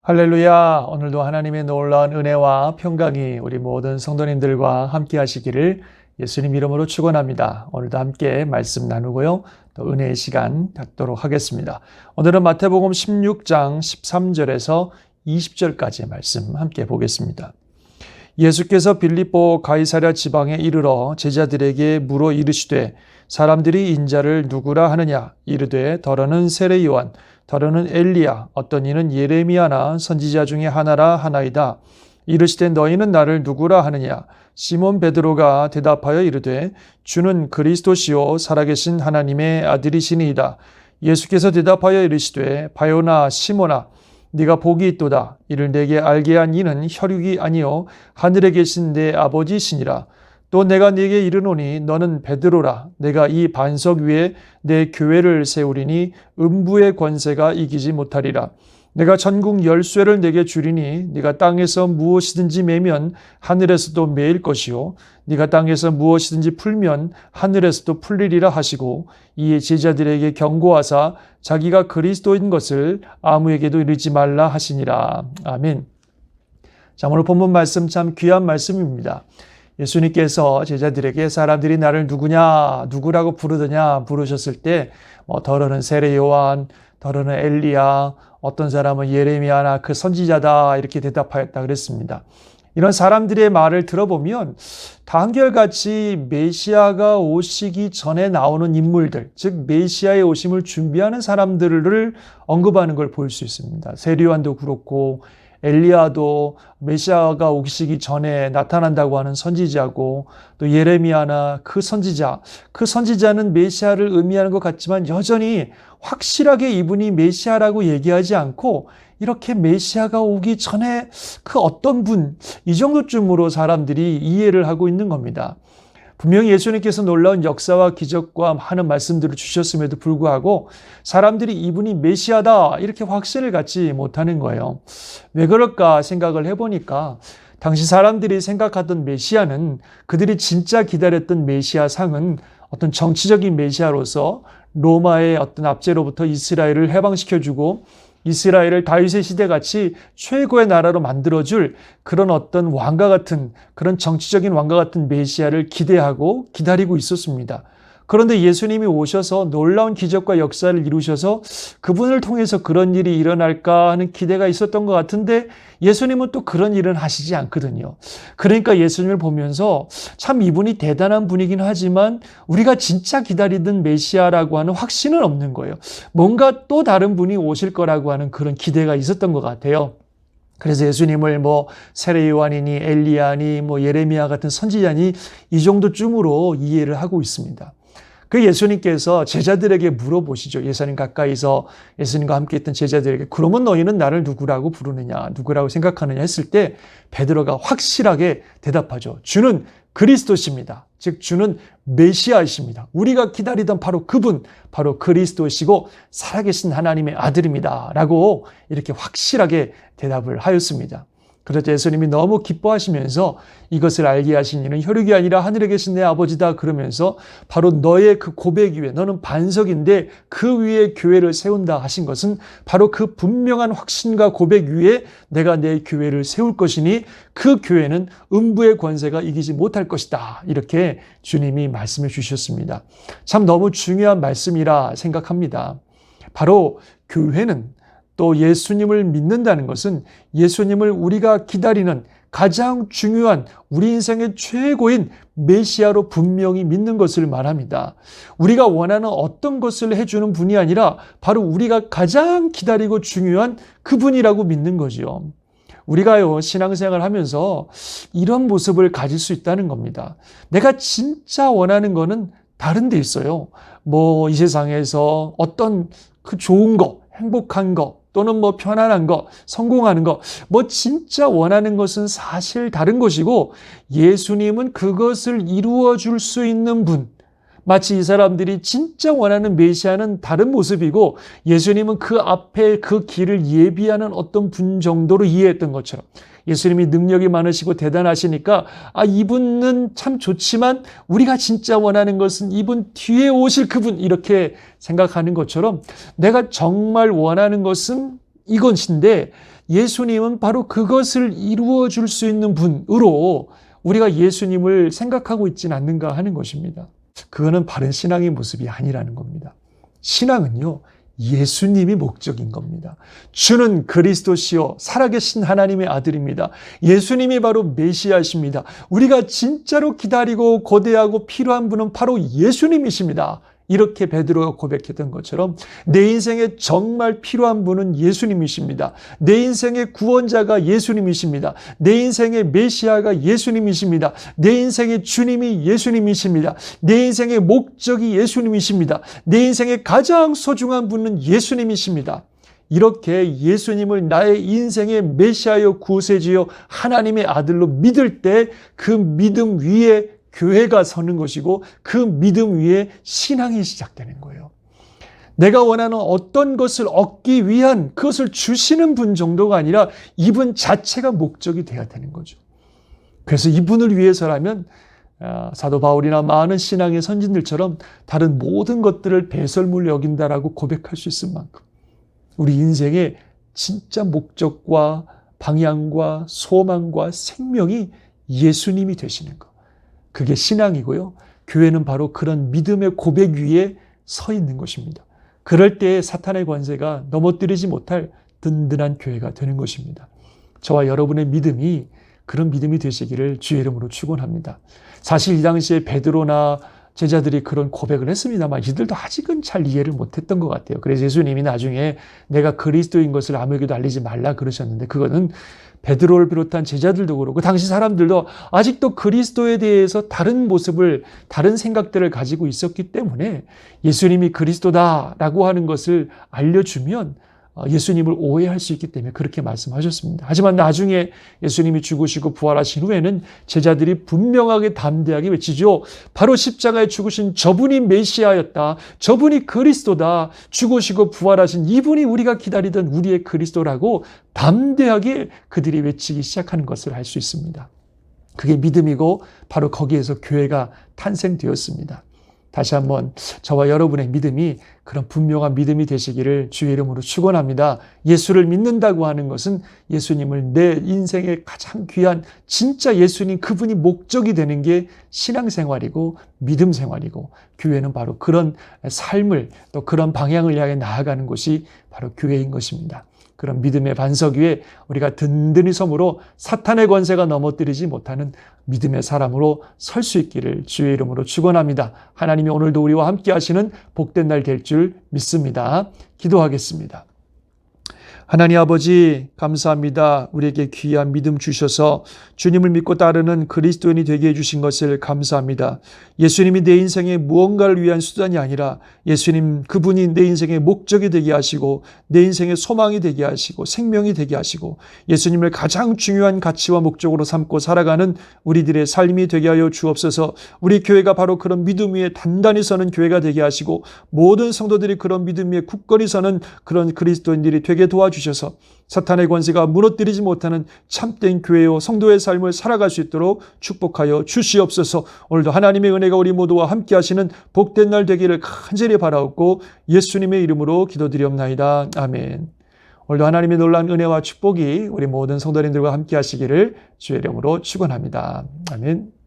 할렐루야! 오늘도 하나님의 놀라운 은혜와 평강이 우리 모든 성도님들과 함께 하시기를 예수님 이름으로 축원합니다. 오늘도 함께 말씀 나누고요. 또 은혜의 시간 갖도록 하겠습니다. 오늘은 마태복음 16장 13절에서 20절까지의 말씀 함께 보겠습니다. 예수께서 빌립보 가이사랴 지방에 이르러 제자들에게 물어 이르시되 사람들이 인자를 누구라 하느냐 이르되 더러는 세례 요한 더러는 엘리야 어떤 이는 예레미야나 선지자 중에 하나라 하나이다. 이르시되 너희는 나를 누구라 하느냐 시몬 베드로가 대답하여 이르되 주는 그리스도시요 살아계신 하나님의 아들이시니이다. 예수께서 대답하여 이르시되 바요나 시몬아 네가 복이 있도다. 이를 내게 알게 한 이는 혈육이 아니요 하늘에 계신 내 아버지시니라. 또 내가 네게 이르노니 너는 베드로라. 내가 이 반석 위에 내 교회를 세우리니 음부의 권세가 이기지 못하리라. 내가 전국 열쇠를 내게 주리니 네가 땅에서 무엇이든지 매면 하늘에서도 매일 것이요 네가 땅에서 무엇이든지 풀면 하늘에서도 풀리리라 하시고 이에 제자들에게 경고하사 자기가 그리스도인 것을 아무에게도 이르지 말라 하시니라. 아멘. 자, 오늘 본문 말씀 참 귀한 말씀입니다. 예수님께서 제자들에게 사람들이 나를 누구라고 부르느냐 부르셨을 때 더러는 세례 요한, 더러는 엘리야, 어떤 사람은 예레미야나 그 선지자다 이렇게 대답하였다 그랬습니다. 이런 사람들의 말을 들어보면 다 한결같이 메시아가 오시기 전에 나오는 인물들, 즉 메시아의 오심을 준비하는 사람들을 언급하는 걸 볼 수 있습니다. 세례 요한도 그렇고 엘리야도 메시아가 오시기 전에 나타난다고 하는 선지자고 또 예레미야나 그 선지자는 메시아를 의미하는 것 같지만 여전히 확실하게 이분이 메시아라고 얘기하지 않고 이렇게 메시아가 오기 전에 그 어떤 분, 이 정도쯤으로 사람들이 이해를 하고 있는 겁니다. 분명히 예수님께서 놀라운 역사와 기적과 많은 말씀들을 주셨음에도 불구하고 사람들이 이분이 메시아다 이렇게 확신을 갖지 못하는 거예요. 왜 그럴까 생각을 해보니까 당시 사람들이 생각하던 메시아는 그들이 진짜 기다렸던 메시아 상은 어떤 정치적인 메시아로서 로마의 어떤 압제로부터 이스라엘을 해방시켜주고 이스라엘을 다윗의 시대같이 최고의 나라로 만들어줄 그런 어떤 왕과 같은 그런 정치적인 왕과 같은 메시아를 기대하고 기다리고 있었습니다. 그런데 예수님이 오셔서 놀라운 기적과 역사를 이루셔서 그분을 통해서 그런 일이 일어날까 하는 기대가 있었던 것 같은데 예수님은 또 그런 일은 하시지 않거든요. 그러니까 예수님을 보면서 참 이분이 대단한 분이긴 하지만 우리가 진짜 기다리던 메시아라고 하는 확신은 없는 거예요. 뭔가 또 다른 분이 오실 거라고 하는 그런 기대가 있었던 것 같아요. 그래서 예수님을 세례 요한이니 엘리야니 예레미야 같은 선지자니 이 정도쯤으로 이해를 하고 있습니다. 그 예수님께서 제자들에게 물어보시죠. 예수님 가까이서 예수님과 함께 있던 제자들에게 그러면 너희는 나를 누구라고 부르느냐, 누구라고 생각하느냐 했을 때 베드로가 확실하게 대답하죠. 주는 그리스도십니다. 즉 주는 메시아이십니다. 우리가 기다리던 바로 그분, 바로 그리스도시고 살아계신 하나님의 아들입니다. 라고 이렇게 확실하게 대답을 하였습니다. 그래서 예수님이 너무 기뻐하시면서 이것을 알게 하신 이는 혈육이 아니라 하늘에 계신 내 아버지다 그러면서 바로 너의 그 고백 위에 너는 반석인데 그 위에 교회를 세운다 하신 것은 바로 그 분명한 확신과 고백 위에 내가 내 교회를 세울 것이니 그 교회는 음부의 권세가 이기지 못할 것이다. 이렇게 주님이 말씀해 주셨습니다. 참 너무 중요한 말씀이라 생각합니다. 바로 교회는 또 예수님을 믿는다는 것은 예수님을 우리가 기다리는 가장 중요한 우리 인생의 최고인 메시아로 분명히 믿는 것을 말합니다. 우리가 원하는 어떤 것을 해주는 분이 아니라 바로 우리가 가장 기다리고 중요한 그분이라고 믿는 거지요. 우리가요, 신앙생활 하면서 이런 모습을 가질 수 있다는 겁니다. 내가 진짜 원하는 거는 다른 데 있어요. 이 세상에서 어떤 그 좋은 거, 행복한 거, 또는 편안한 거, 성공하는 거, 진짜 원하는 것은 사실 다른 것이고 예수님은 그것을 이루어 줄 수 있는 분. 마치 이 사람들이 진짜 원하는 메시아는 다른 모습이고 예수님은 그 앞에 그 길을 예비하는 어떤 분 정도로 이해했던 것처럼 예수님이 능력이 많으시고 대단하시니까 이분은 참 좋지만 우리가 진짜 원하는 것은 이분 뒤에 오실 그분 이렇게 생각하는 것처럼 내가 정말 원하는 것은 이것인데 예수님은 바로 그것을 이루어 줄 수 있는 분으로 우리가 예수님을 생각하고 있지는 않는가 하는 것입니다. 그거는 바른 신앙의 모습이 아니라는 겁니다. 신앙은요, 예수님이 목적인 겁니다. 주는 그리스도시요 살아계신 하나님의 아들입니다. 예수님이 바로 메시아십니다. 우리가 진짜로 기다리고 고대하고 필요한 분은 바로 예수님이십니다. 이렇게 베드로가 고백했던 것처럼 내 인생에 정말 필요한 분은 예수님이십니다. 내 인생의 구원자가 예수님이십니다. 내 인생의 메시아가 예수님이십니다. 내 인생의 주님이 예수님이십니다. 내 인생의 목적이 예수님이십니다. 내 인생의 가장 소중한 분은 예수님이십니다. 이렇게 예수님을 나의 인생의 메시아여 구세주여 하나님의 아들로 믿을 때 그 믿음 위에 교회가 서는 것이고 그 믿음 위에 신앙이 시작되는 거예요. 내가 원하는 어떤 것을 얻기 위한 그것을 주시는 분 정도가 아니라 이분 자체가 목적이 되어야 되는 거죠. 그래서 이분을 위해서라면 사도 바울이나 많은 신앙의 선진들처럼 다른 모든 것들을 배설물로 여긴다라고 고백할 수 있을 만큼 우리 인생의 진짜 목적과 방향과 소망과 생명이 예수님이 되시는 것. 그게 신앙이고요. 교회는 바로 그런 믿음의 고백 위에 서 있는 것입니다. 그럴 때 사탄의 권세가 넘어뜨리지 못할 든든한 교회가 되는 것입니다. 저와 여러분의 믿음이 그런 믿음이 되시기를 주의 이름으로 축원합니다. 사실 이 당시에 베드로나 제자들이 그런 고백을 했습니다만 이들도 아직은 잘 이해를 못했던 것 같아요. 그래서 예수님이 나중에 내가 그리스도인 것을 아무에게도 알리지 말라 그러셨는데 그거는 베드로를 비롯한 제자들도 그렇고 당시 사람들도 아직도 그리스도에 대해서 다른 모습을, 다른 생각들을 가지고 있었기 때문에 예수님이 그리스도다라고 하는 것을 알려주면 예수님을 오해할 수 있기 때문에 그렇게 말씀하셨습니다. 하지만 나중에 예수님이 죽으시고 부활하신 후에는 제자들이 분명하게 담대하게 외치죠. 바로 십자가에 죽으신 저분이 메시아였다. 저분이 그리스도다. 죽으시고 부활하신 이분이 우리가 기다리던 우리의 그리스도라고 담대하게 그들이 외치기 시작하는 것을 알 수 있습니다. 그게 믿음이고 바로 거기에서 교회가 탄생되었습니다. 다시 한번 저와 여러분의 믿음이 그런 분명한 믿음이 되시기를 주의 이름으로 축원합니다. 예수를 믿는다고 하는 것은 예수님을 내 인생의 가장 귀한 진짜 예수님 그분이 목적이 되는 게 신앙생활이고 믿음 생활이고 교회는 바로 그런 삶을 또 그런 방향을 향해 나아가는 곳이 바로 교회인 것입니다. 그런 믿음의 반석 위에 우리가 든든히 섬으로 사탄의 권세가 넘어뜨리지 못하는 믿음의 사람으로 설 수 있기를 주의 이름으로 축원합니다. 하나님이 오늘도 우리와 함께 하시는 복된 날 될 줄 믿습니다. 기도하겠습니다. 하나님 아버지 감사합니다. 우리에게 귀한 믿음 주셔서 주님을 믿고 따르는 그리스도인이 되게 해주신 것을 감사합니다. 예수님이 내 인생의 무언가를 위한 수단이 아니라 예수님 그분이 내 인생의 목적이 되게 하시고 내 인생의 소망이 되게 하시고 생명이 되게 하시고 예수님을 가장 중요한 가치와 목적으로 삼고 살아가는 우리들의 삶이 되게 하여 주옵소서. 우리 교회가 바로 그런 믿음 위에 단단히 서는 교회가 되게 하시고 모든 성도들이 그런 믿음 위에 굳건히 서는 그런 그리스도인들이 되게 도와주셔서 사탄의 권세가 무너뜨리지 못하는 참된 교회요 성도의 삶을 살아갈 수 있도록 축복하여 주시옵소서. 오늘도 하나님의 은혜가 우리 모두와 함께 하시는 복된 날 되기를 간절히 바라옵고 예수님의 이름으로 기도드리옵나이다. 아멘. 오늘도 하나님의 놀라운 은혜와 축복이 우리 모든 성도님들과 함께 하시기를 주의 이름으로 축원합니다. 아멘.